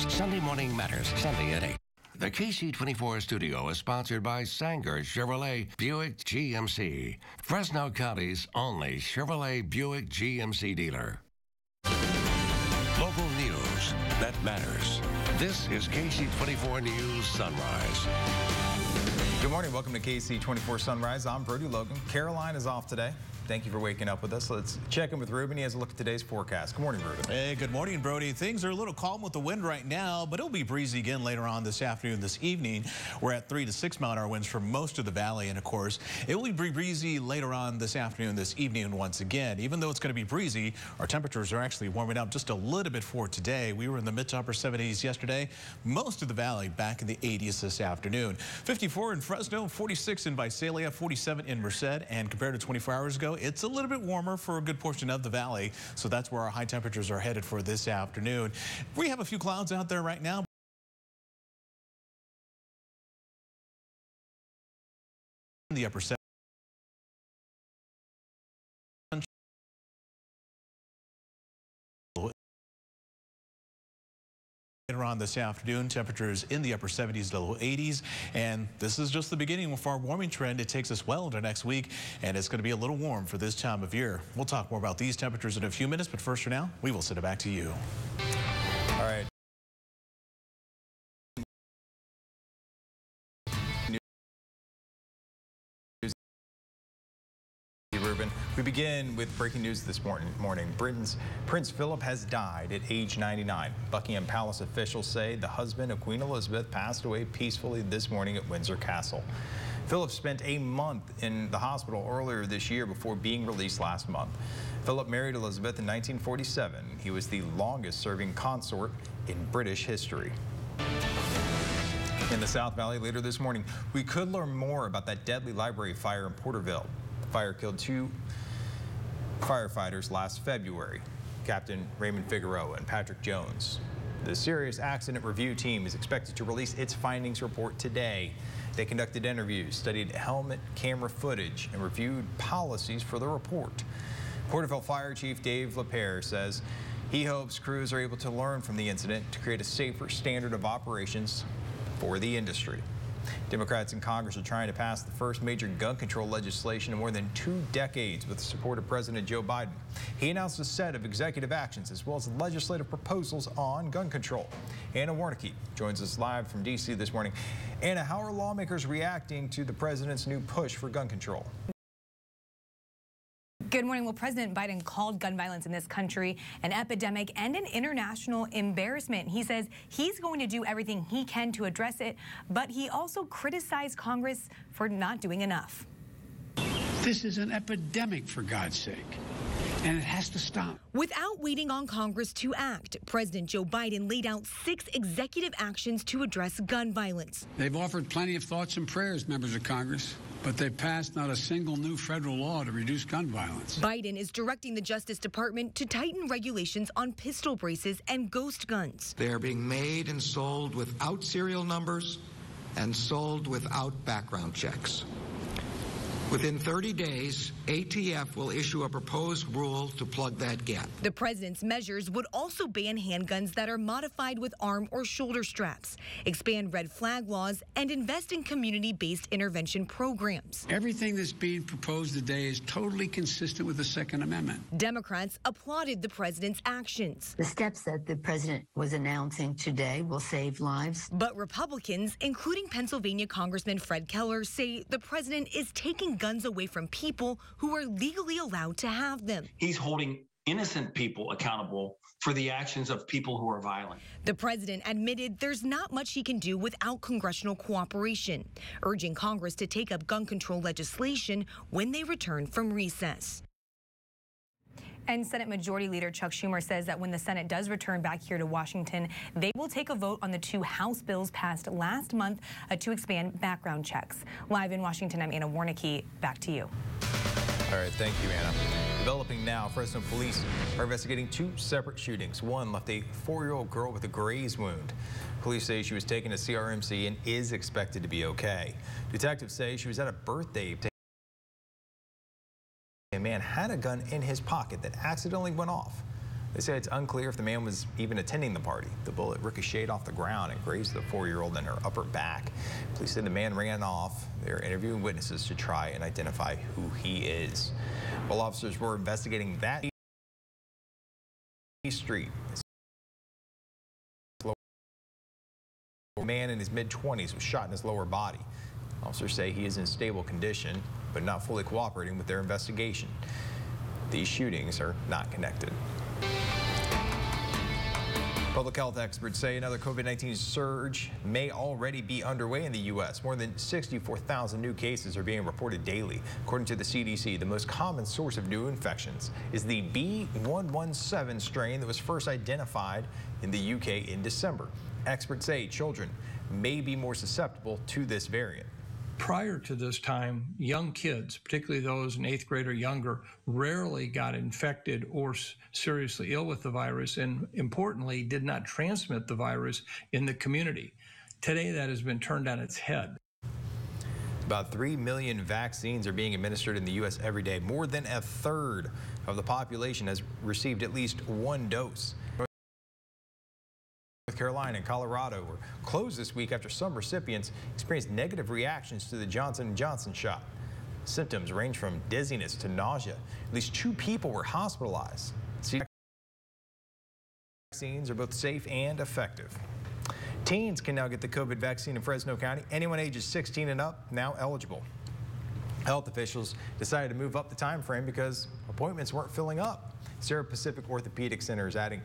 Sunday Morning Matters, Sunday at 8. The Ksee24 studio is sponsored by Sanger Chevrolet Buick GMC, Fresno County's only Chevrolet Buick GMC dealer. Local news that matters. This is Ksee24 News Sunrise. Good morning. Welcome to Ksee24 Sunrise. I'm Brody Logan. Caroline is off today. Thank you for waking up with us. Let's check in with Ruben. He has a look at today's forecast. Good morning, Ruben. Hey, good morning, Brody. Things are a little calm with the wind right now, but it'll be breezy again later on this afternoon, this evening. We're at 3 to 6 mile-an-hour winds for most of the valley, and of course, it will be breezy later on this afternoon, this evening once again. Even though it's going to be breezy, our temperatures are actually warming up just a little bit for today. We were in the mid to upper 70s yesterday. Most of the valley back in the 80s this afternoon. 54 in Fresno, 46 in Visalia, 47 in Merced, and compared to 24 hours ago, it's a little bit warmer for a good portion of the valley, so that's where our high temperatures are headed for this afternoon. We have a few clouds out there right now. In the upper 70s. Later on this afternoon, temperatures in the upper 70s to low 80s, and this is just the beginning of our warming trend. It takes us well into next week, and it's going to be a little warm for this time of year. We'll talk more about these temperatures in a few minutes, but first for now, we will send it back to you. All right. Ruben. We begin with breaking news this morning. Britain's Prince Philip has died at age 99. Buckingham Palace officials say the husband of Queen Elizabeth passed away peacefully this morning at Windsor Castle. Philip spent a month in the hospital earlier this year before being released last month. Philip married Elizabeth in 1947. He was the longest-serving consort in British history. In the South Valley later this morning, we could learn more about that deadly library fire in Porterville. Fire killed 2 firefighters last February, Captain Raymond Figueroa and Patrick Jones. The Serious Accident Review Team is expected to release its findings report today. They conducted interviews, studied helmet camera footage, and reviewed policies for the report. Porterville Fire Chief Dave LaPere says he hopes crews are able to learn from the incident to create a safer standard of operations for the industry. Democrats in Congress are trying to pass the first major gun control legislation in more than 2 decades with the support of President Joe Biden. He announced a set of executive actions as well as legislative proposals on gun control. Anna Warnicki joins us live from D.C. this morning. Anna, how are lawmakers reacting to the president's new push for gun control? Good morning. Well, President Biden called gun violence in this country an epidemic and an international embarrassment. He says he's going to do everything he can to address it, but he also criticized Congress for not doing enough. This is an epidemic, for God's sake, and it has to stop. Without waiting on Congress to act, President Joe Biden laid out 6 executive actions to address gun violence. They've offered plenty of thoughts and prayers, members of Congress, but they've passed not a single new federal law to reduce gun violence. Biden is directing the Justice Department to tighten regulations on pistol braces and ghost guns. They are being made and sold without serial numbers and sold without background checks. Within 30 days, ATF will issue a proposed rule to plug that gap. The president's measures would also ban handguns that are modified with arm or shoulder straps, expand red flag laws, and invest in community-based intervention programs. Everything that's being proposed today is totally consistent with the Second Amendment. Democrats applauded the president's actions. The steps that the president was announcing today will save lives. But Republicans, including Pennsylvania Congressman Fred Keller, say the president is taking guns away from people who are legally allowed to have them. He's holding innocent people accountable for the actions of people who are violent. The president admitted there's not much he can do without congressional cooperation, urging Congress to take up gun control legislation when they return from recess. And Senate Majority Leader Chuck Schumer says that when the Senate does return back here to Washington, they will take a vote on the 2 House bills passed last month to expand background checks. Live in Washington, I'm Anna Warnicki. Back to you. All right, thank you, Anna. Developing now, Fresno police are investigating 2 separate shootings. One left a 4-year-old girl with a graze wound. Police say she was taken to CRMC and is expected to be okay. Detectives say she was at a birthday. A man had a gun in his pocket that accidentally went off. They say it's unclear if the man was even attending the party. The bullet ricocheted off the ground and grazed the 4-year-old in her upper back. Police said the man ran off. They're interviewing witnesses to try and identify who he is. While officers were investigating that street, a man in his mid-20s was shot in his lower body. Officers say he is in stable condition, but not fully cooperating with their investigation. These shootings are not connected. Public health experts say another COVID-19 surge may already be underway in the U.S. More than 64,000 new cases are being reported daily. According to the CDC, the most common source of new infections is the B.1.1.7 strain that was first identified in the UK in December. Experts say children may be more susceptible to this variant. Prior to this time, young kids, particularly those in 8th grade or younger, rarely got infected or seriously ill with the virus, and importantly, did not transmit the virus in the community. Today, that has been turned on its head. About 3 million vaccines are being administered in the U.S. every day. More than a third of the population has received at least one dose. North Carolina and Colorado were closed this week after some recipients experienced negative reactions to the Johnson & Johnson shot. Symptoms range from dizziness to nausea. At least 2 people were hospitalized. Vaccines are both safe and effective. Teens can now get the COVID vaccine in Fresno County. Anyone ages 16 and up now eligible. Health officials decided to move up the time frame because appointments weren't filling up. Sarah Pacific Orthopedic Center is adding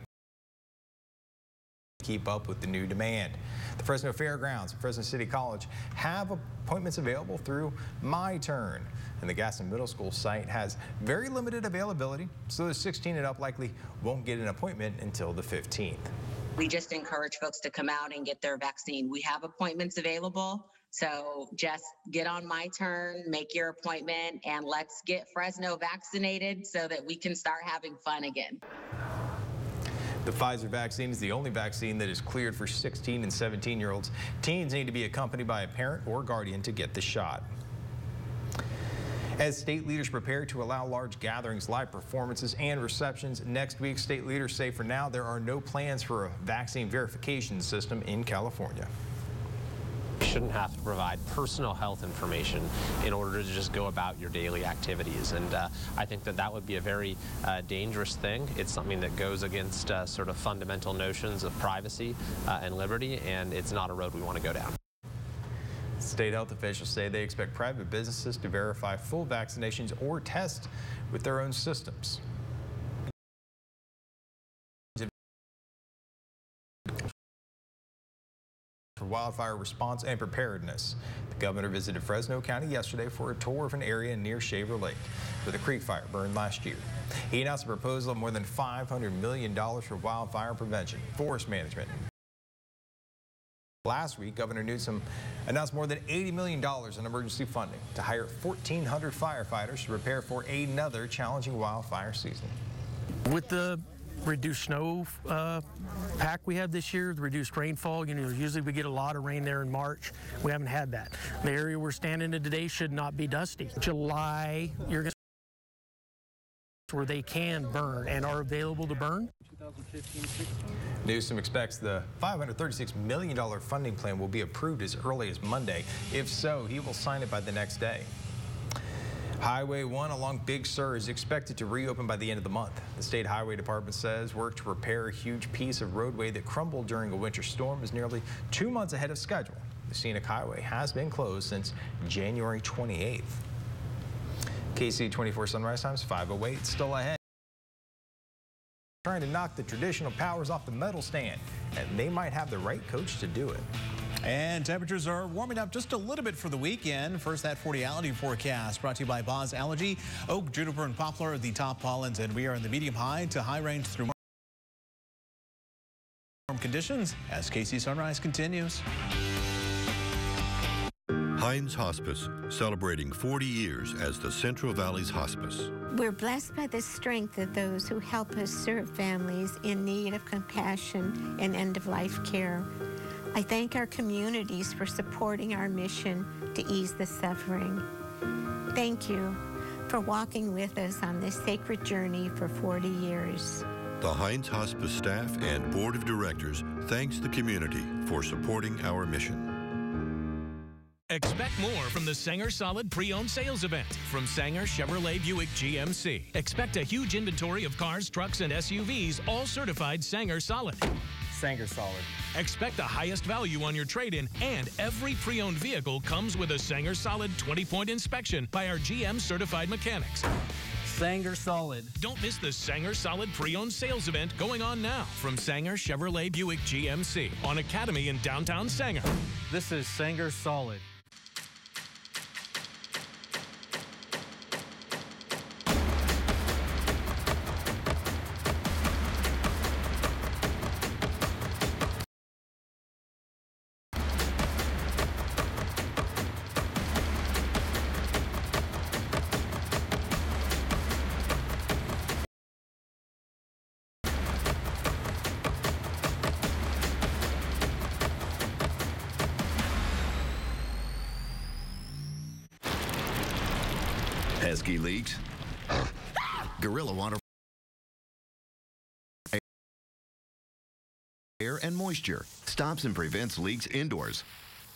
keep up with the new demand. The Fresno Fairgrounds and Fresno City College have appointments available through My Turn, and the Gaston Middle School site has very limited availability, so those 16 and up likely won't get an appointment until the 15th. We just encourage folks to come out and get their vaccine. We have appointments available, so just get on My Turn, make your appointment, and let's get Fresno vaccinated so that we can start having fun again. The Pfizer vaccine is the only vaccine that is cleared for 16 and 17-year-olds. Teens need to be accompanied by a parent or guardian to get the shot. As state leaders prepare to allow large gatherings, live performances, and receptions next week, state leaders say for now there are no plans for a vaccine verification system in California. Shouldn't have to provide personal health information in order to just go about your daily activities, and I think that that would be a very dangerous thing. It's something that goes against sort of fundamental notions of privacy and liberty, and it's not a road we want to go down. State health officials say they expect private businesses to verify full vaccinations or test with their own systems. For wildfire response and preparedness. The governor visited Fresno County yesterday for a tour of an area near Shaver Lake where the creek fire burned last year. He announced a proposal of more than $500 million for wildfire prevention, forest management. Last week, Governor Newsom announced more than $80 million in emergency funding to hire 1,400 firefighters to prepare for another challenging wildfire season. With the reduced snow pack we had this year, the reduced rainfall, usually we get a lot of rain there in March. We haven't had that. The area we're standing in today should not be dusty. July, you're going to where they can burn and are available to burn. Newsom expects the $536 million funding plan will be approved as early as Monday. If so, he will sign it by the next day. Highway 1 along Big Sur is expected to reopen by the end of the month. The State Highway Department says work to repair a huge piece of roadway that crumbled during a winter storm is nearly 2 months ahead of schedule. The scenic highway has been closed since January 28th. Ksee24 Sunrise Times 5:08 still ahead. Trying to knock the traditional powers off the medal stand, and they might have the right coach to do it. And temperatures are warming up just a little bit for the weekend. First, that 40-ality forecast brought to you by Boz Allergy. Oak, juniper, and poplar are the top pollens, and we are in the medium high to high range through warm conditions as KC Sunrise continues. Hines Hospice, celebrating 40 years as the Central Valley's hospice. We're blessed by the strength of those who help us serve families in need of compassion and end-of-life care. I thank our communities for supporting our mission to ease the suffering. Thank you for walking with us on this sacred journey for 40 years. The Heinz Hospice staff and board of directors thanks the community for supporting our mission. Expect more from the Sanger Solid Pre-Owned Sales Event from Sanger Chevrolet Buick GMC. Expect a huge inventory of cars, trucks, and SUVs, all certified Sanger Solid. Sanger Solid. Expect the highest value on your trade-in, and every pre-owned vehicle comes with a Sanger Solid 20-point inspection by our GM certified mechanics. Sanger Solid. Don't miss the Sanger Solid Pre-Owned Sales Event going on now from Sanger Chevrolet Buick GMC on Academy in downtown Sanger. This is Sanger Solid. Pesky leaks. Gorilla Water. Air and moisture stops and prevents leaks indoors,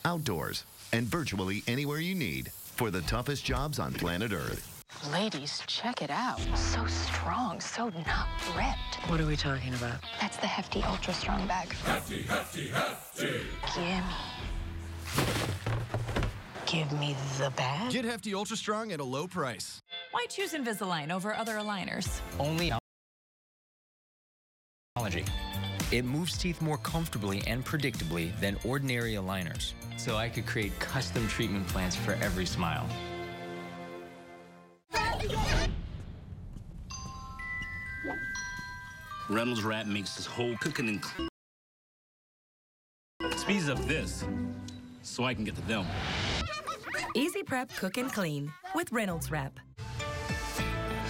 outdoors, and virtually anywhere you need for the toughest jobs on planet Earth. Ladies, check it out. So strong, so not ripped. What are we talking about? That's the Hefty Ultra Strong bag. Hefty, hefty, hefty. Give me the bag. Get Hefty Ultra Strong at a low price. Why choose Invisalign over other aligners? Only technology. It moves teeth more comfortably and predictably than ordinary aligners. So I could create custom treatment plans for every smile. Reynolds Wrap makes this whole cooking and cleaning. Speeds up this so I can get to them. Easy prep, cook, and clean with Reynolds Wrap.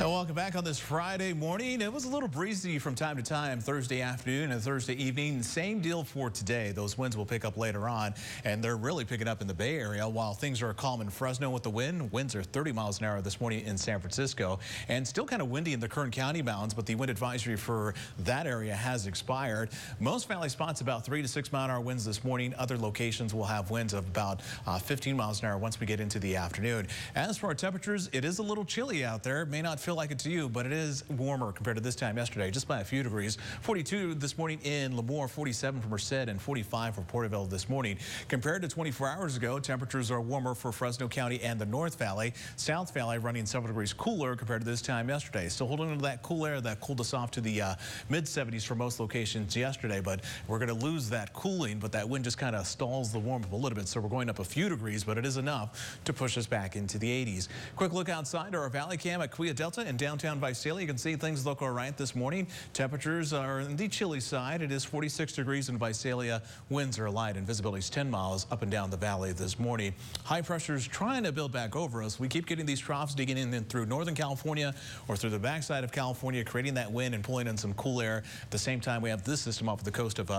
And welcome back on this Friday morning. It was a little breezy from time to time Thursday afternoon and Thursday evening. Same deal for today. Those winds will pick up later on, and they're really picking up in the Bay Area while things are calm in Fresno with the wind. Winds are 30 miles an hour this morning in San Francisco, and still kind of windy in the Kern County mountains, but the wind advisory for that area has expired. Most valley spots about 3 to 6 mile an hour winds this morning. Other locations will have winds of about 15 miles an hour once we get into the afternoon. As for our temperatures, it is a little chilly out there. It may not feel like it to you, but it is warmer compared to this time yesterday, just by a few degrees. 42 this morning in Lemoore, 47 for Merced, and 45 for Porterville this morning. Compared to 24 hours ago, temperatures are warmer for Fresno County and the North Valley. South Valley running several degrees cooler compared to this time yesterday. Still holding on to that cool air that cooled us off to the mid-70s for most locations yesterday, but we're going to lose that cooling, but that wind just kind of stalls the warm up a little bit, so we're going up a few degrees, but it is enough to push us back into the 80s. Quick look outside to our valley cam at Quia Delta and downtown Visalia. You can see things look all right this morning. Temperatures are on the chilly side. It is 46 degrees in Visalia. Winds are light and visibility is 10 miles up and down the valley this morning. High pressures trying to build back over us. We keep getting these troughs digging in through Northern California or through the backside of California, creating that wind and pulling in some cool air. At the same time, we have this system off the coast of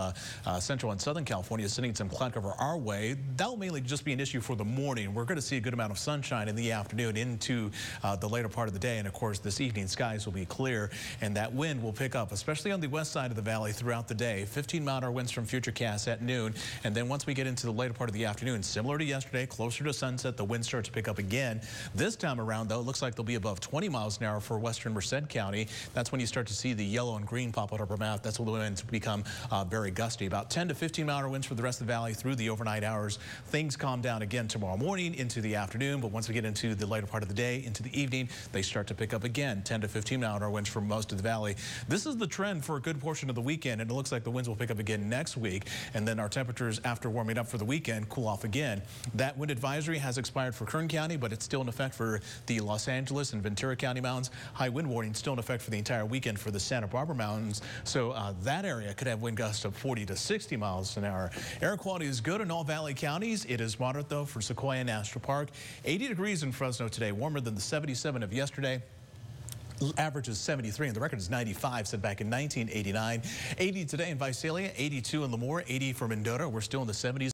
Central and Southern California sending some cloud cover our way. That will mainly just be an issue for the morning. We're going to see a good amount of sunshine in the afternoon into the later part of the day, and of course this evening skies will be clear and that wind will pick up, especially on the west side of the valley throughout the day. 15 mile an hour winds from Futurecast at noon, and then once we get into the later part of the afternoon, similar to yesterday, closer to sunset, the wind starts to pick up again. This time around, though, it looks like they'll be above 20 miles an hour for western Merced County. That's when you start to see the yellow and green pop out of our map. That's when the winds become very gusty. About 10 to 15 mile an hour winds for the rest of the valley through the overnight hours. Things calm down again tomorrow morning into the afternoon, but once we get into the later part of the day, into the evening, they start to pick up again. 10 to 15 mile an hour winds for most of the valley. This is the trend for a good portion of the weekend, and it looks like the winds will pick up again next week, and then our temperatures after warming up for the weekend cool off again. That wind advisory has expired for Kern County, but it's still in effect for the Los Angeles and Ventura County mountains. High wind warning still in effect for the entire weekend for the Santa Barbara mountains, so that area could have wind gusts of 40 to 60 miles an hour. Air quality is good in all valley counties. It is moderate, though, for Sequoia National Park. 80 degrees in Fresno today, warmer than the 77 of yesterday. Average is 73, and the record is 95, set back in 1989. 80 today in Visalia, 82 in Lemoore, 80 for Mendota. We're still in the 70s.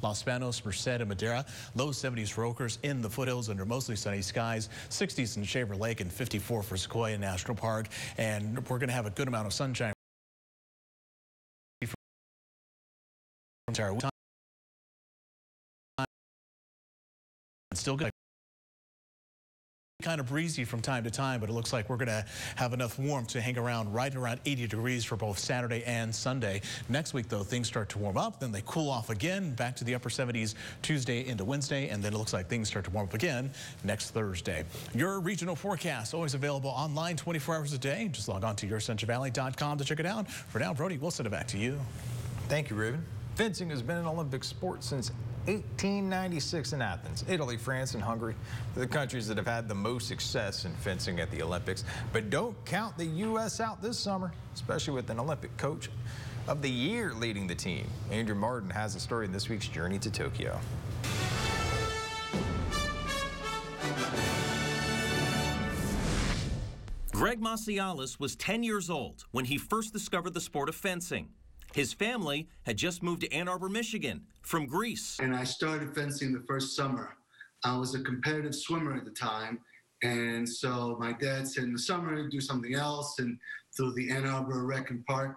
Los Banos, Merced, and Madera. Low 70s for Oakers in the foothills under mostly sunny skies. 60s in Shaver Lake and 54 for Sequoia National Park. And we're going to have a good amount of sunshine. Still good. Kind of breezy from time to time, but it looks like we're going to have enough warmth to hang around right around 80 degrees for both Saturday and Sunday. Next week, though, things start to warm up, then they cool off again, back to the upper 70s Tuesday into Wednesday, and then it looks like things start to warm up again next Thursday. Your regional forecast always available online 24 hours a day. Just log on to yourcentralvalley.com to check it out. For now, Brody, we'll send it back to you. Thank you, Ruben. Fencing has been an Olympic sport since 1896 in Athens. Italy, France, and Hungary are the countries that have had the most success in fencing at the Olympics. But don't count the U.S. out this summer, especially with an Olympic coach of the year leading the team. Andrew Martin has a story in this week's Journey to Tokyo. Greg Macialis was 10 years old when he first discovered the sport of fencing. His family had just moved to Ann Arbor, Michigan from Greece. And I started fencing the first summer. I was a competitive swimmer at the time. And so my dad said in the summer, do something else. And through the Ann Arbor Rec and Park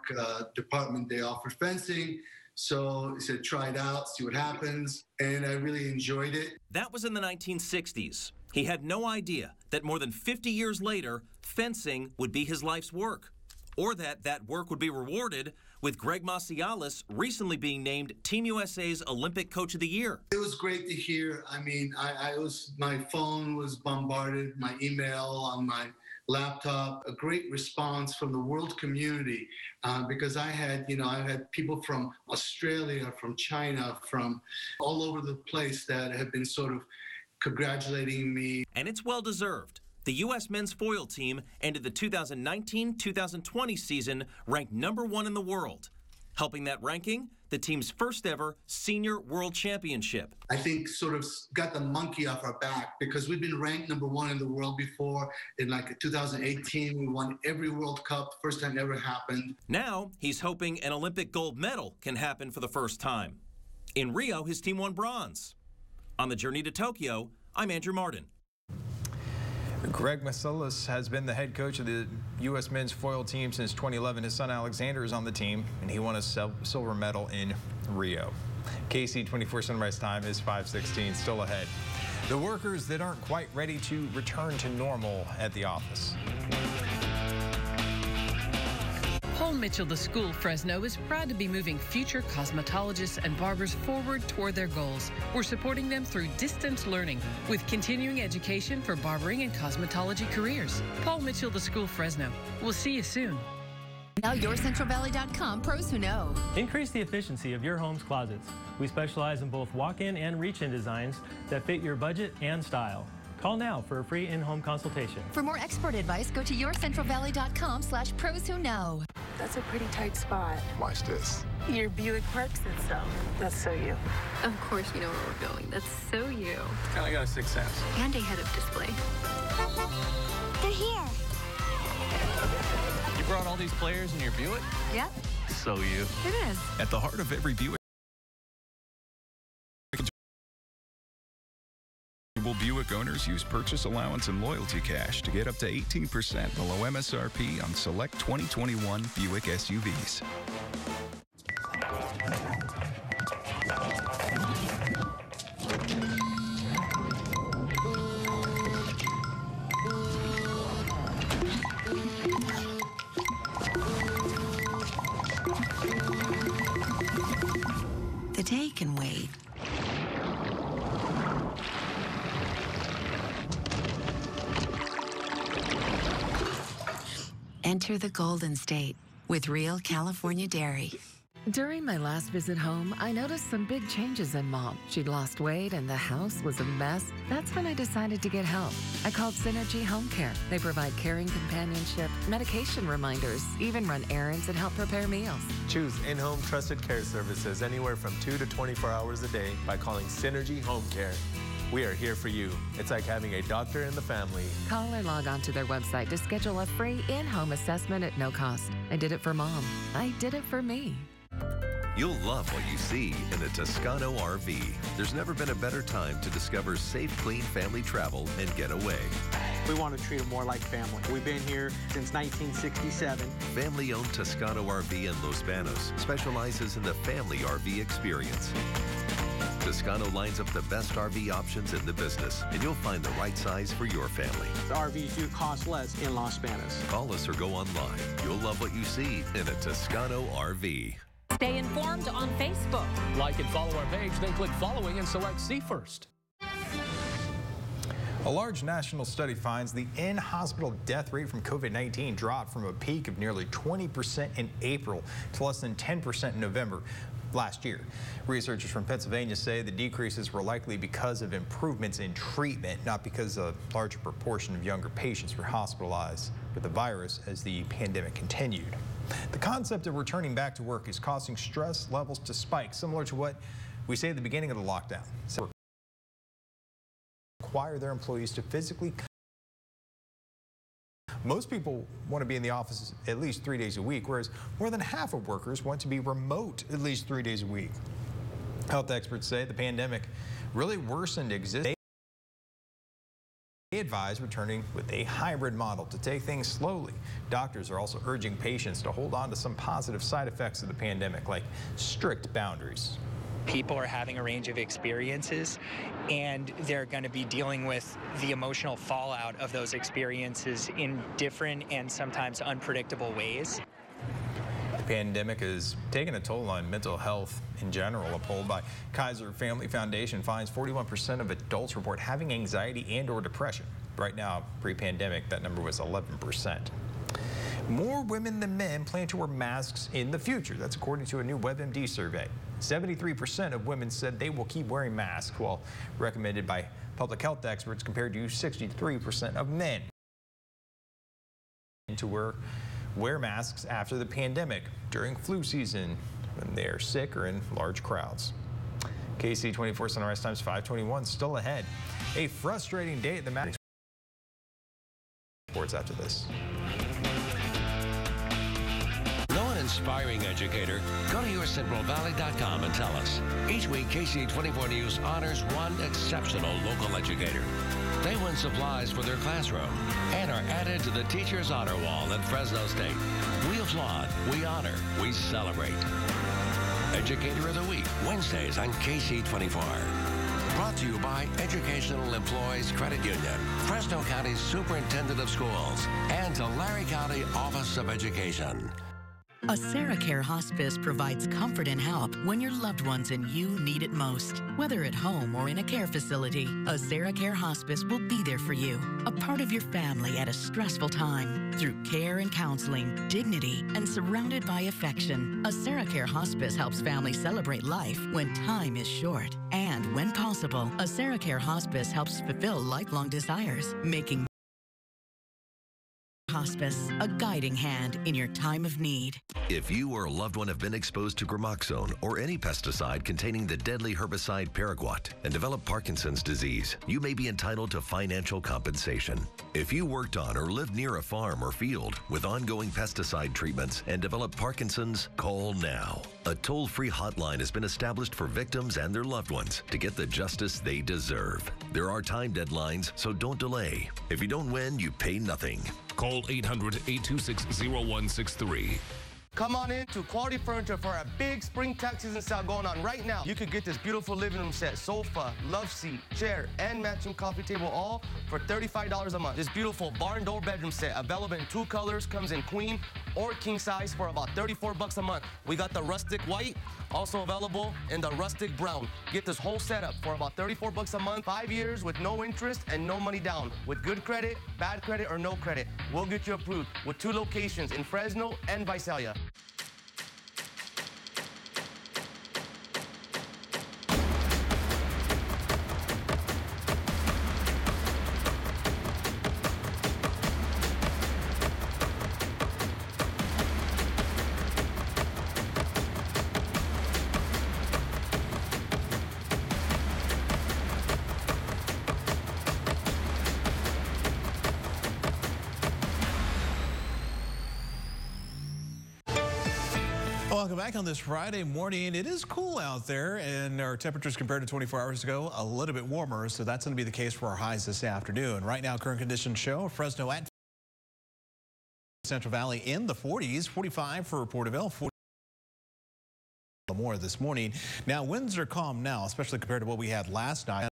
department, they offered fencing. So he said, try it out, see what happens. And I really enjoyed it. That was in the 1960s. He had no idea that more than 50 years later, fencing would be his life's work, or that that work would be rewarded with Greg Macialis recently being named Team USA's Olympic Coach of the Year. It was great to hear. I mean, my phone was bombarded, my email on my laptop, a great response from the world community because I had people from Australia, from China, from all over the place that have been sort of congratulating me. And it's well deserved. The U.S. men's foil team ended the 2019-2020 season ranked #1 in the world. Helping that ranking, the team's first ever senior world championship. I think sort of got the monkey off our back because we've been ranked #1 in the world before. In like 2018, we won every World Cup, first time ever happened. Now he's hoping an Olympic gold medal can happen for the first time. In Rio, his team won bronze. On the Journey to Tokyo, I'm Andrew Martin. Greg Macialis has been the head coach of the U.S. men's foil team since 2011. His son Alexander is on the team, and he won a silver medal in Rio. Ksee24 Sunrise time is 5:16, still ahead. The workers that aren't quite ready to return to normal at the office. Paul Mitchell, the school Fresno, is proud to be moving future cosmetologists and barbers forward toward their goals. We're supporting them through distance learning with continuing education for barbering and cosmetology careers. Paul Mitchell, the school Fresno. We'll see you soon. Now yourcentralvalley.com, pros who know. Increase the efficiency of your home's closets. We specialize in both walk-in and reach-in designs that fit your budget and style. Call now for a free in-home consultation. For more expert advice, go to yourcentralvalley.com/pros who know. That's a pretty tight spot. Watch this. Your Buick parks itself. That's so you. Of course you know where we're going. That's so you. Kind of got a sixth sense. And a head-up display. They're here. You brought all these players in your Buick? Yep. So you. It is. At the heart of every Buick owners use purchase allowance and loyalty cash to get up to 18% below MSRP on select 2021 Buick SUVs. The day can wait. Enter the Golden State with real California dairy. During my last visit home, I noticed some big changes in Mom. She'd lost weight and the house was a mess. That's when I decided to get help. I called Synergy Home Care. They provide caring companionship, medication reminders, even run errands and help prepare meals. Choose in-home trusted care services anywhere from 2 to 24 hours a day by calling Synergy Home Care. We are here for you. It's like having a doctor in the family. Call or log on to their website to schedule a free in-home assessment at no cost. I did it for Mom. I did it for me. You'll love what you see in a Toscano RV. There's never been a better time to discover safe, clean family travel and get away. We want to treat them more like family. We've been here since 1967. Family-owned Toscano RV in Los Banos specializes in the family RV experience. Toscano lines up the best RV options in the business, and you'll find the right size for your family. The RVs do cost less in Los Banos. Call us or go online. You'll love what you see in a Toscano RV. Stay informed on Facebook. Like and follow our page, then click following and select See First. A large national study finds the in-hospital death rate from COVID-19 dropped from a peak of nearly 20% in April to less than 10% in November last year. Researchers from Pennsylvania say the decreases were likely because of improvements in treatment, not because a larger proportion of younger patients were hospitalized with the virus as the pandemic continued. The concept of returning back to work is causing stress levels to spike, similar to what we say at the beginning of the lockdown. So require their employees to physically. Most people want to be in the office at least 3 days a week, whereas more than half of workers want to be remote at least 3 days a week. Health experts say the pandemic really worsened existing. They advise returning with a hybrid model to take things slowly. Doctors are also urging patients to hold on to some positive side effects of the pandemic, like strict boundaries. People are having a range of experiences, and they're going to be dealing with the emotional fallout of those experiences in different and sometimes unpredictable ways. The pandemic has taken a toll on mental health in general. A poll by Kaiser Family Foundation finds 41% of adults report having anxiety and/or depression. Right now, pre-pandemic, that number was 11%. More women than men plan to wear masks in the future. That's according to a new WebMD survey. 73% of women said they will keep wearing masks, while recommended by public health experts, compared to 63% of men to wear masks after the pandemic during flu season when they are sick or in large crowds. Ksee24 Sunrise Times 521 still ahead. A frustrating day at the Madison. Reports after this. Inspiring educator, go to yourcentralvalley.com and tell us. Each week, Ksee24 News honors one exceptional local educator. They win supplies for their classroom and are added to the Teacher's Honor Wall at Fresno State. We applaud, we honor, we celebrate. Educator of the Week, Wednesdays on Ksee24. Brought to you by Educational Employees Credit Union, Fresno County Superintendent of Schools, and Tulare County Office of Education. AseraCare Hospice provides comfort and help when your loved ones and you need it most. Whether at home or in a care facility, AseraCare Hospice will be there for you, a part of your family at a stressful time. Through care and counseling, dignity, and surrounded by affection, AseraCare Hospice helps families celebrate life when time is short. And when possible, AseraCare Hospice helps fulfill lifelong desires, making Hospice, a guiding hand in your time of need. If you or a loved one have been exposed to gramoxone or any pesticide containing the deadly herbicide paraquat and developed Parkinson's disease, you may be entitled to financial compensation. If you worked on or lived near a farm or field with ongoing pesticide treatments and developed Parkinson's, call now. A toll-free hotline has been established for victims and their loved ones to get the justice they deserve. There are time deadlines, so don't delay. If you don't win, you pay nothing. Call 800-826-0163. Come on in to Quality Furniture for a big spring tax season sale going on right now. You could get this beautiful living room set, sofa, love seat, chair, and matching coffee table, all for $35 a month. This beautiful barn door bedroom set, available in 2 colors, comes in queen or king size for about $34 a month. We got the rustic white, also available in the rustic brown. Get this whole setup for about $34 a month, 5 years with no interest and no money down. With good credit, bad credit, or no credit, we'll get you approved with 2 locations in Fresno and Visalia. Welcome back on this Friday morning. It is cool out there, and our temperatures compared to 24 hours ago, a little bit warmer, so that's going to be the case for our highs this afternoon. Right now, current conditions show Fresno at Central Valley in the 40s, 45 for Porterville, 40 more this morning. Now, winds are calm now, especially compared to what we had last night.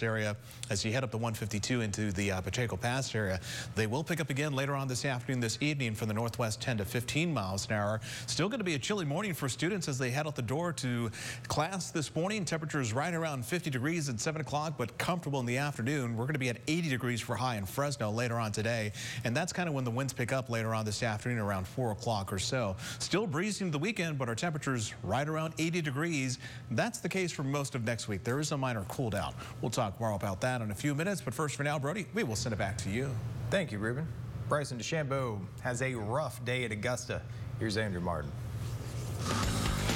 Area as you head up the 152 into the Pacheco Pass area. They will pick up again later on this afternoon, this evening from the northwest 10 to 15 miles an hour. Still going to be a chilly morning for students as they head out the door to class this morning. Temperatures right around 50 degrees at 7 o'clock, but comfortable in the afternoon. We're going to be at 80 degrees for high in Fresno later on today, and that's kind of when the winds pick up later on this afternoon around 4 o'clock or so. Still breezy into the weekend, but our temperatures right around 80 degrees. That's the case for most of next week. There is a minor cool down. We'll talk more about that in a few minutes, but first for now, Brody, we will send it back to you. Thank you, Ruben. Bryson DeChambeau has a rough day at Augusta. Here's Andrew Martin.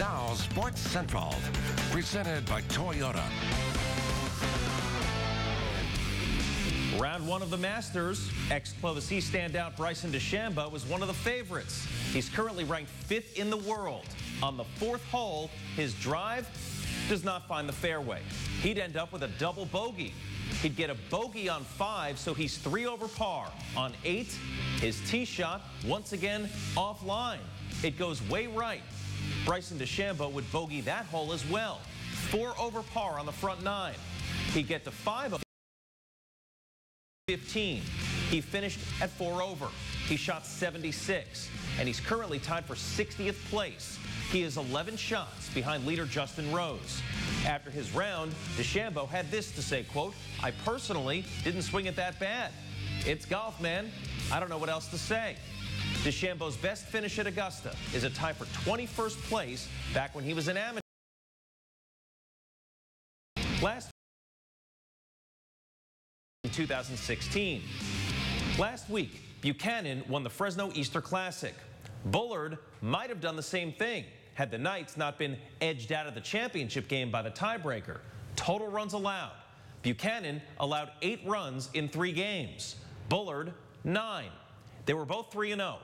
Now, Sports Central, presented by Toyota. Round one of the Masters, ex-Clovis C standout Bryson DeChambeau was one of the favorites. He's currently ranked 5th in the world. On the 4th hole, his drive does not find the fairway. He'd end up with a double bogey. He'd get a bogey on 5, so he's 3 over par. On 8, his tee shot, once again, offline. It goes way right. Bryson DeChambeau would bogey that hole as well. 4 over par on the front 9. He'd get to 5 over 15. He finished at 4 over. He shot 76, and he's currently tied for 60th place. He is 11 shots behind leader Justin Rose. After his round, DeChambeau had this to say, quote, "I personally didn't swing it that bad. It's golf, man. I don't know what else to say." DeChambeau's best finish at Augusta is a tie for 21st place back when he was an amateur. Last in 2016. Last week, Buchanan won the Fresno Easter Classic. Bullard might have done the same thing had the Knights not been edged out of the championship game by the tiebreaker. Total runs allowed. Buchanan allowed 8 runs in 3 games. Bullard, 9. They were both 3-0.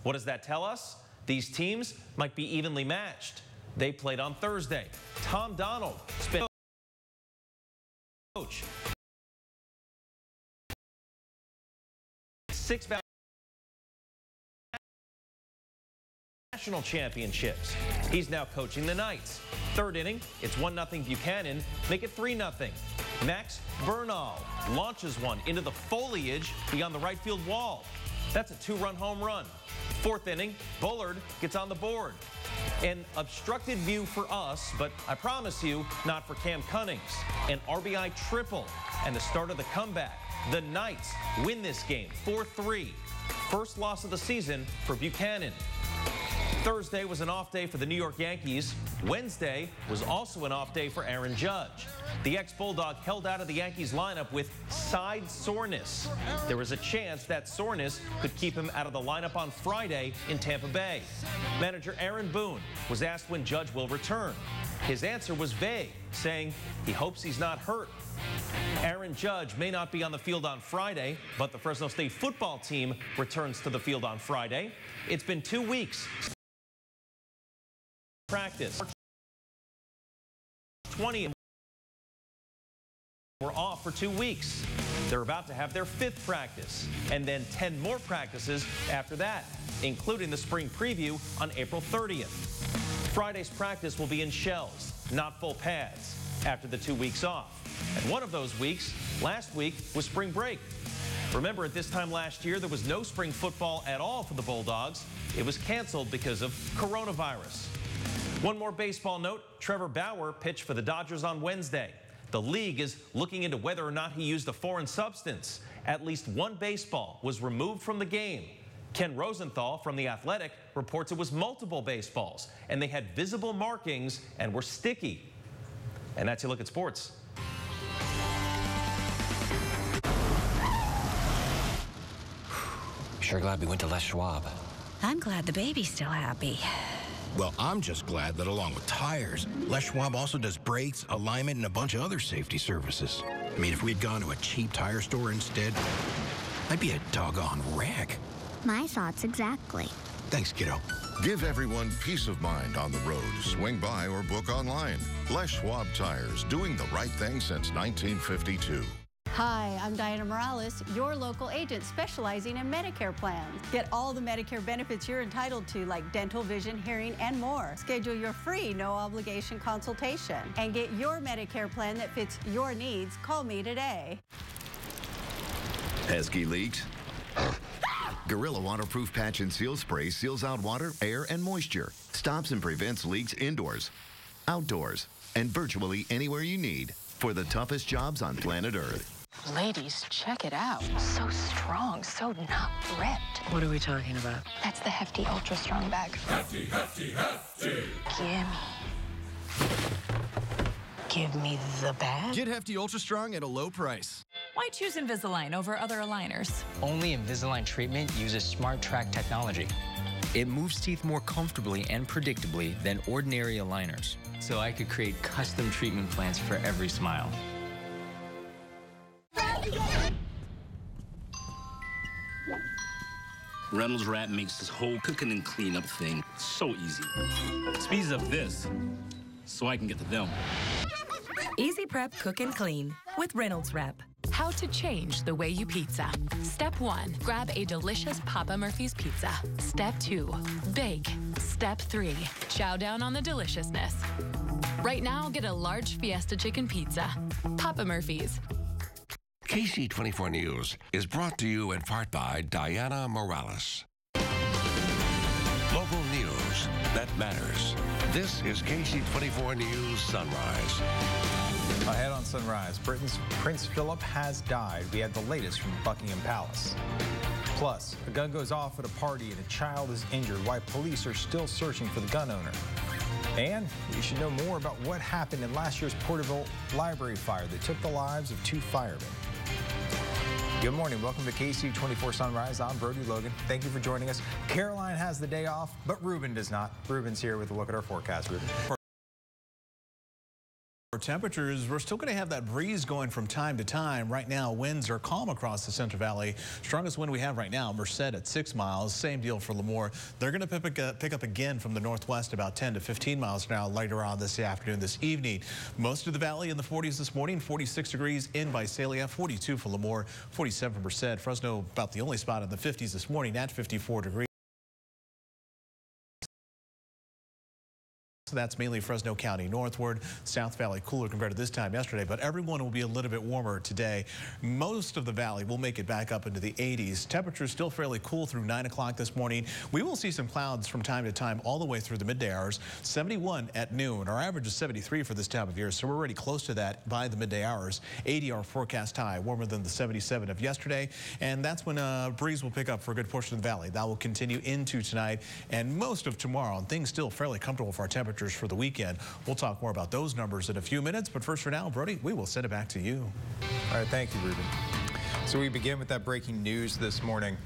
What does that tell us? These teams might be evenly matched. They played on Thursday. Tom Donald spent coach 6 national championships. He's now coaching the Knights. 3rd inning, it's 1-0 Buchanan. Make it 3-0. Max Bernal launches one into the foliage beyond the right field wall. That's a 2-run home run. 4th inning, Bullard gets on the board. An obstructed view for us, but I promise you, not for Cam Cunnings. An RBI triple and the start of the comeback. The Knights win this game 4-3. First loss of the season for Buchanan. Thursday was an off day for the New York Yankees. Wednesday was also an off day for Aaron Judge. The ex-Bulldog held out of the Yankees lineup with side soreness. There was a chance that soreness could keep him out of the lineup on Friday in Tampa Bay. Manager Aaron Boone was asked when Judge will return. His answer was vague, saying he hopes he's not hurt. Aaron Judge may not be on the field on Friday, but the Fresno State football team returns to the field on Friday. It's been 2 weeks. Practice. 20 were off for 2 weeks. They're about to have their 5th practice, and then 10 more practices after that, including the spring preview on April 30th. Friday's practice will be in shells, not full pads, after the 2 weeks off. And one of those weeks, last week, was spring break. Remember, at this time last year, there was no spring football at all for the Bulldogs. It was canceled because of coronavirus. One more baseball note, Trevor Bauer pitched for the Dodgers on Wednesday. The league is looking into whether or not he used a foreign substance. At least 1 baseball was removed from the game. Ken Rosenthal from The Athletic reports it was multiple baseballs, and they had visible markings and were sticky. And that's your look at sports. Sure glad we went to Les Schwab. I'm glad the baby's still happy. Well, I'm just glad that along with tires, Les Schwab also does brakes, alignment, and a bunch of other safety services. I mean, if we'd gone to a cheap tire store instead, I'd be a doggone wreck. My thoughts exactly. Thanks, kiddo. Give everyone peace of mind on the road. Swing by or book online. Les Schwab Tires, doing the right thing since 1952. Hi, I'm Diana Morales, your local agent specializing in Medicare plans. Get all the Medicare benefits you're entitled to, like dental, vision, hearing, and more. Schedule your free no-obligation consultation and get your Medicare plan that fits your needs. Call me today. Pesky leaks? Gorilla Waterproof Patch and Seal Spray seals out water, air, and moisture. Stops and prevents leaks indoors, outdoors, and virtually anywhere you need for the toughest jobs on planet Earth. Ladies, check it out. So strong, so not ripped. What are we talking about? That's the Hefty Ultra Strong bag. Hefty, hefty, hefty. Give me the bag. Get Hefty Ultra Strong at a low price. Why choose Invisalign over other aligners? Only Invisalign treatment uses Smart Track technology. It moves teeth more comfortably and predictably than ordinary aligners, so I could create custom treatment plans for every smile. Reynolds Wrap makes this whole cooking and cleanup thing so easy. Speeds up this so I can get to them. Easy Prep Cook and Clean with Reynolds Wrap. How to change the way you pizza. Step 1, grab a delicious Papa Murphy's pizza. Step 2, bake. Step 3, chow down on the deliciousness. Right now, get a large Fiesta chicken pizza. Papa Murphy's. Ksee24 News is brought to you in part by Diana Morales. Local news that matters. This is Ksee24 News Sunrise. Ahead on Sunrise, Britain's Prince Philip has died. We have the latest from Buckingham Palace. Plus, a gun goes off at a party and a child is injured, why police are still searching for the gun owner. And you should know more about what happened in last year's Porterville Library fire that took the lives of 2 firemen. Good morning. Welcome to Ksee24 Sunrise. I'm Brody Logan. Thank you for joining us. Caroline has the day off, but Ruben does not. Ruben's here with a look at our forecast. Ruben. Temperatures, we're still going to have that breeze going from time to time. Right now, winds are calm across the Central Valley. Strongest wind we have right now, Merced at 6 miles. Same deal for Lemoore. They're going to pick up again from the northwest about 10 to 15 miles an hour later on this afternoon, this evening. Most of the valley in the 40s this morning, 46 degrees in Visalia, 42 for Lemoore, 47 for Merced. Fresno about the only spot in the 50s this morning at 54 degrees. That's mainly Fresno County northward. South Valley cooler compared to this time yesterday, but everyone will be a little bit warmer today. Most of the valley will make it back up into the 80s. Temperatures still fairly cool through 9 o'clock this morning. We will see some clouds from time to time all the way through the midday hours. 71 at noon. Our average is 73 for this time of year, so we're already close to that by the midday hours. 80 our forecast high, warmer than the 77 of yesterday, and that's when a breeze will pick up for a good portion of the valley. That will continue into tonight and most of tomorrow, and things still fairly comfortable for our temperatures for the weekend. We'll talk more about those numbers in a few minutes, but first for now, Brody, we will send it back to you. All right, thank you, Ruben. So we begin with that breaking news this morning.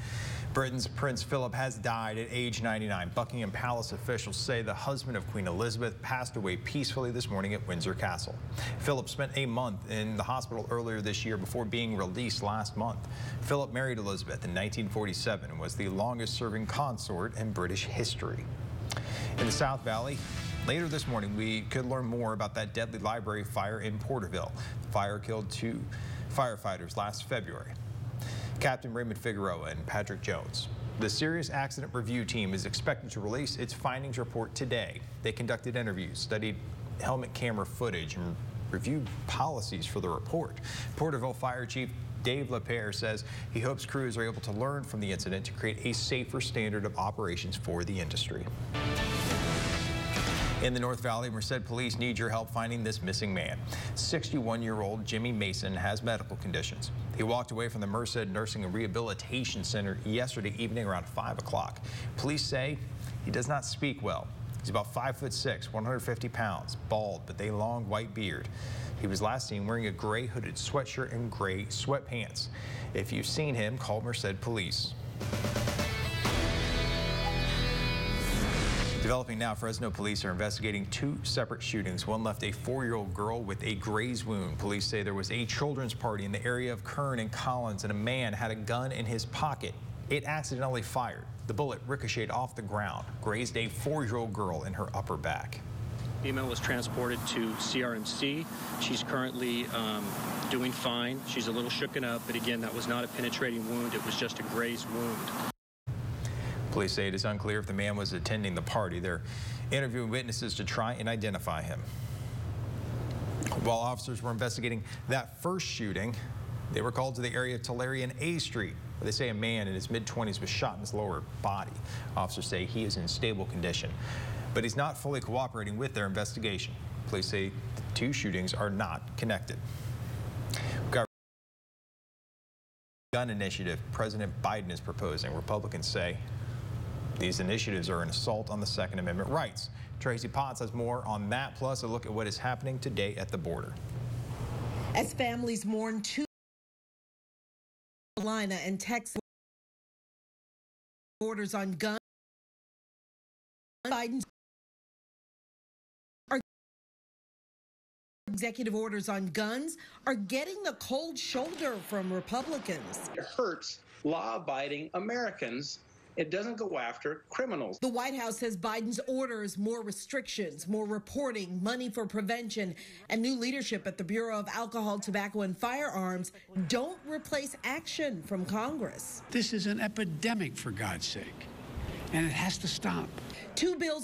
Britain's Prince Philip has died at age 99. Buckingham Palace officials say the husband of Queen Elizabeth passed away peacefully this morning at Windsor Castle. Philip spent a month in the hospital earlier this year before being released last month. Philip married Elizabeth in 1947 and was the longest-serving consort in British history. In the South Valley, later this morning, we could learn more about that deadly library fire in Porterville. The fire killed 2 firefighters last February. Captain Raymond Figueroa and Patrick Jones. The Serious Accident Review Team is expected to release its findings report today. They conducted interviews, studied helmet camera footage, and reviewed policies for the report. Porterville Fire Chief Dave LaPierre says he hopes crews are able to learn from the incident to create a safer standard of operations for the industry. In the North Valley, Merced police need your help finding this missing man. 61-year-old Jimmy Mason has medical conditions. He walked away from the Merced Nursing and Rehabilitation Center yesterday evening around 5 o'clock. Police say he does not speak well. He's about 5'6", 150 pounds, bald with a long white beard. He was last seen wearing a gray hooded sweatshirt and gray sweatpants. If you've seen him, call Merced Police. Developing now, Fresno police are investigating 2 separate shootings. One left a 4-year-old girl with a graze wound. Police say there was a children's party in the area of Kern and Collins, and a man had a gun in his pocket. It accidentally fired. The bullet ricocheted off the ground, grazed a 4-year-old girl in her upper back. Female was transported to CRMC. She's currently doing fine. She's a little shooken up, but again, that was not a penetrating wound. It was just a grazed wound. Police say it is unclear if the man was attending the party. They're interviewing witnesses to try and identify him. While officers were investigating that first shooting, they were called to the area of Tulare and A Street, where they say a man in his mid-20s was shot in his lower body. Officers say he is in stable condition, but he's not fully cooperating with their investigation. Police say the 2 shootings are not connected. We've got a gun initiative President Biden is proposing. Republicans say these initiatives are an assault on the Second Amendment rights. Tracy Potts has more on that, plus a look at what is happening today at the border. As families mourn 2 Carolina and Texas orders on guns, Biden's executive orders on guns are getting the cold shoulder from Republicans. It hurts law-abiding Americans. It doesn't go after criminals. The White House says Biden's orders, more restrictions, more reporting, money for prevention, and new leadership at the Bureau of Alcohol, Tobacco, and Firearms don't replace action from Congress. This is an epidemic, for God's sake, and it has to stop. 2 bills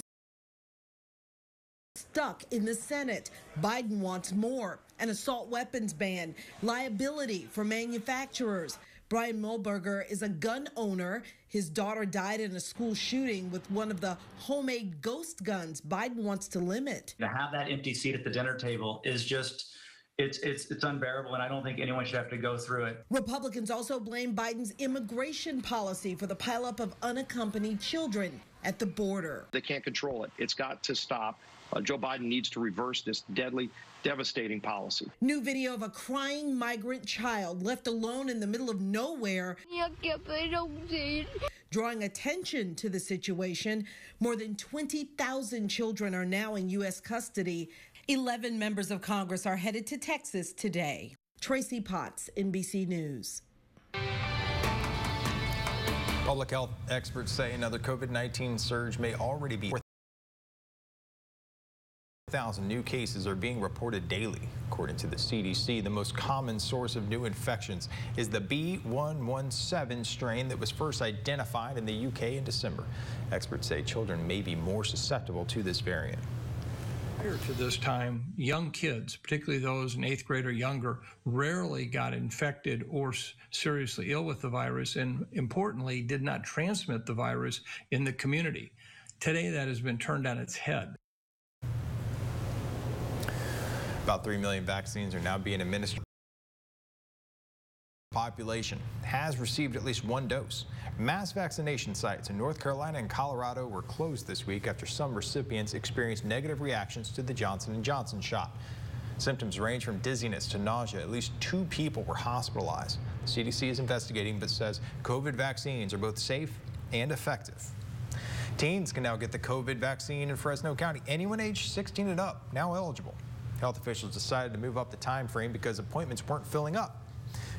stuck in the Senate. Biden wants more: an assault weapons ban, liability for manufacturers. Brian Mulberger is a gun owner. His daughter died in a school shooting with one of the homemade ghost guns Biden wants to limit. To have that empty seat at the dinner table is just, it's unbearable, and I don't think anyone should have to go through it. Republicans also blame Biden's immigration policy for the pileup of unaccompanied children at the border. They can't control it. It's got to stop. Joe Biden needs to reverse this deadly, devastating policy. New video of a crying migrant child left alone in the middle of nowhere, drawing attention to the situation. More than 20,000 children are now in U.S. custody. 11 members of Congress are headed to Texas today. Tracy Potts, NBC News. Public health experts say another COVID-19 surge may already be. 4,000 new cases are being reported daily. According to the CDC, the most common source of new infections is the B.1.1.7 strain that was first identified in the UK in December. Experts say children may be more susceptible to this variant. Prior to this time, young kids, particularly those in 8th grade or younger, rarely got infected or seriously ill with the virus, and importantly, did not transmit the virus in the community. Today, that has been turned on its head. About 3 million vaccines are now being administered. The population has received at least 1 dose. Mass vaccination sites in North Carolina and Colorado were closed this week after some recipients experienced negative reactions to the Johnson & Johnson shot. Symptoms range from dizziness to nausea. At least 2 people were hospitalized. The CDC is investigating but says COVID vaccines are both safe and effective. Teens can now get the COVID vaccine in Fresno County. Anyone aged 16 and up now eligible. Health officials decided to move up the time frame because appointments weren't filling up.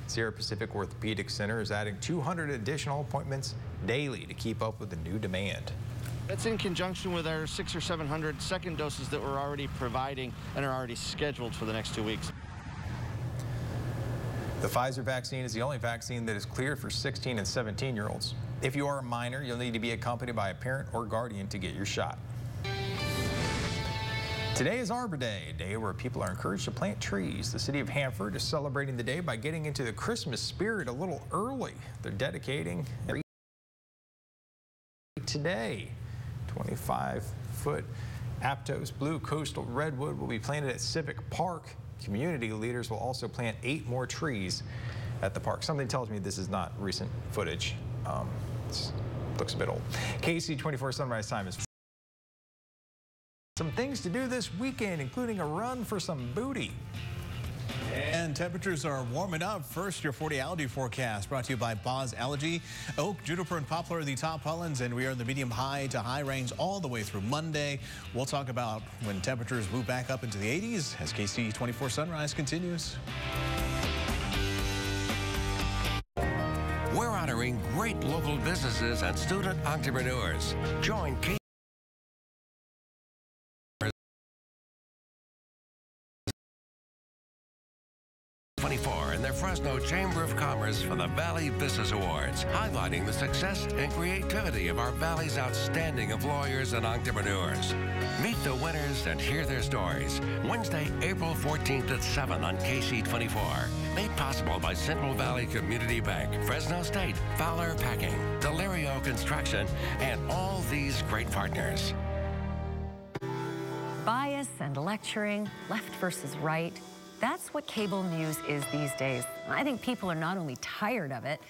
Sierra Pacific Orthopedic Center is adding 200 additional appointments daily to keep up with the new demand. That's in conjunction with our 600 or 700 second doses that we're already providing and are already scheduled for the next 2 weeks. The Pfizer vaccine is the only vaccine that is cleared for 16 and 17-year-olds. If you are a minor, you'll need to be accompanied by a parent or guardian to get your shot. Today is Arbor Day, a day where people are encouraged to plant trees. The city of Hanford is celebrating the day by getting into the Christmas spirit a little early. They're dedicating today. 25-foot Aptos blue coastal redwood will be planted at Civic Park. Community leaders will also plant 8 more trees at the park. Something tells me this is not recent footage. It looks a bit old. Ksee24 Sunrise Time is some things to do this weekend, including a run for some booty. And temperatures are warming up. First, your 40-allergy forecast brought to you by Boz Allergy. Oak, juniper, and poplar are the top pollens, and we are in the medium high to high range all the way through Monday. We'll talk about when temperatures move back up into the 80s as Ksee24 Sunrise continues. We're on a inspiring great local businesses and student entrepreneurs. Join Ksee24 and their Fresno Chamber of Commerce for the Valley Business Awards, highlighting the success and creativity of our Valley's outstanding employers and entrepreneurs. Meet the winners and hear their stories. Wednesday, April 14th at 7 on Ksee24. Made possible by Central Valley Community Bank, Fresno State, Fowler Packing, Delirio Construction, and all these great partners. Bias and lecturing, left versus right. That's what cable news is these days. I think people are not only tired of it,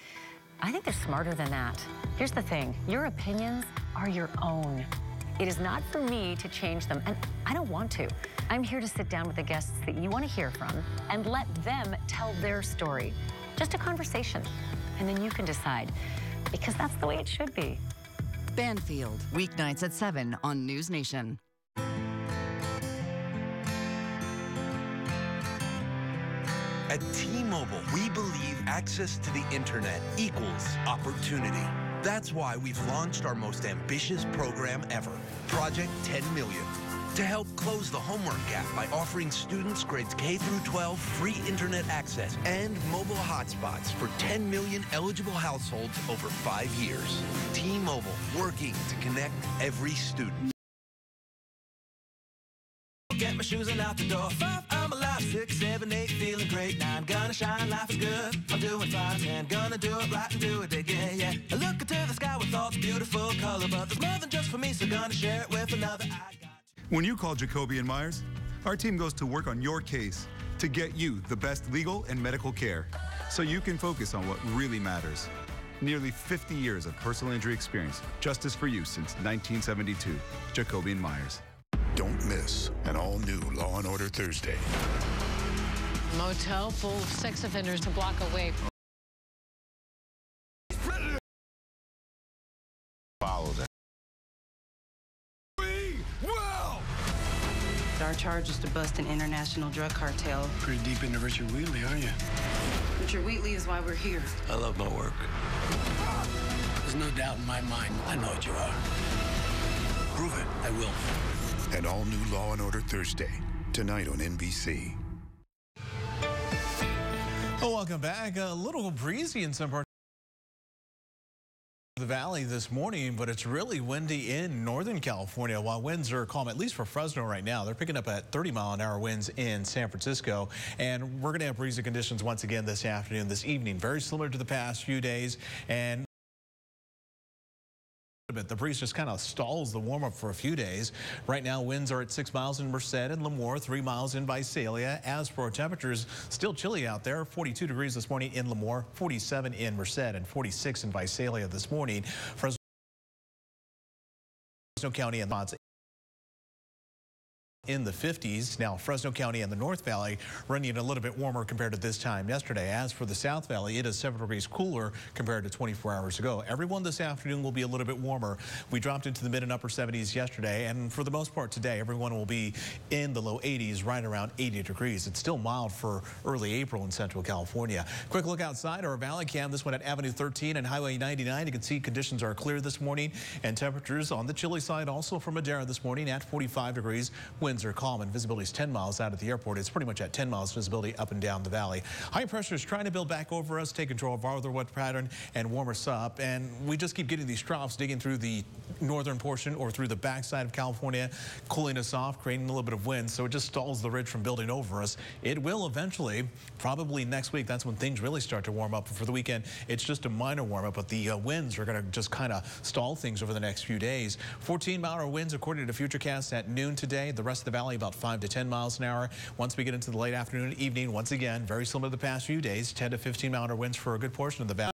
I think they're smarter than that. Here's the thing, your opinions are your own. It is not for me to change them, and I don't want to. I'm here to sit down with the guests that you want to hear from and let them tell their story. Just a conversation, and then you can decide, because that's the way it should be. Banfield, weeknights at 7 on News Nation. At T-Mobile, we believe access to the internet equals opportunity. That's why we've launched our most ambitious program ever, Project 10 Million, to help close the homework gap by offering students grades K through 12 free internet access and mobile hotspots for 10 million eligible households over 5 years. T-Mobile, working to connect every student. Get my shoes and out the door. 5, I'm alive. 6, 7, 8, feeling great. 9, gonna shine, life is good. I'm doing fine, 10, gonna do it right and do it again, yeah. I look into the sky with all the beautiful color, but there's more than just for me, so gonna share it with another. When you call Jacoby and Myers, our team goes to work on your case to get you the best legal and medical care, so you can focus on what really matters. Nearly 50 years of personal injury experience, justice for you since 1972. Jacoby and Myers. Don't miss an all-new Law & Order Thursday. Motel full of sex offenders a block away. Follow that. Wow! Our charge is to bust an international drug cartel. Pretty deep into Richard Wheatley, aren't you? Richard Wheatley is why we're here. I love my work. There's no doubt in my mind. I know what you are. Prove it. I will. An all-new Law & Order Thursday, tonight on NBC. Well, welcome back. A little breezy in some parts of the valley this morning, but it's really windy in Northern California, while winds are calm, at least for Fresno right now. They're picking up at 30-mile-an-hour winds in San Francisco, and we're going to have breezy conditions once again this afternoon, this evening, very similar to the past few days. And the breeze just kind of stalls the warm-up for a few days. Right now, winds are at 6 miles in Merced and Lemoore, 3 miles in Visalia. As for temperatures, still chilly out there. 42 degrees this morning in Lemoore, 47 in Merced, and 46 in Visalia this morning. Fresno County and lots in the 50s. Now, Fresno County and the North Valley running a little bit warmer compared to this time yesterday. As for the South Valley, it is 7 degrees cooler compared to 24 hours ago. Everyone this afternoon will be a little bit warmer. We dropped into the mid and upper 70s yesterday, and for the most part today, everyone will be in the low 80s, right around 80 degrees. It's still mild for early April in Central California. Quick look outside our Valley Cam. This one at Avenue 13 and Highway 99. You can see conditions are clear this morning, and temperatures on the chilly side also for Madera this morning at 45 degrees. Winds are calm and visibility is 10 miles out at the airport. It's pretty much at 10 miles visibility up and down the valley. High pressure is trying to build back over us, take control of our weather pattern and warm us up. And we just keep getting these troughs digging through the northern portion or through the backside of California, cooling us off, creating a little bit of wind. So it just stalls the ridge from building over us. It will eventually, probably next week, that's when things really start to warm up. For the weekend, it's just a minor warm up, but the winds are going to just kind of stall things over the next few days. 14-mile-an-hour winds according to Futurecast at noon today. The rest of the valley about 5 to 10 miles an hour. Once we get into the late afternoon and evening, once again, very similar to the past few days, 10 to 15-mile-an-hour winds for a good portion of the valley.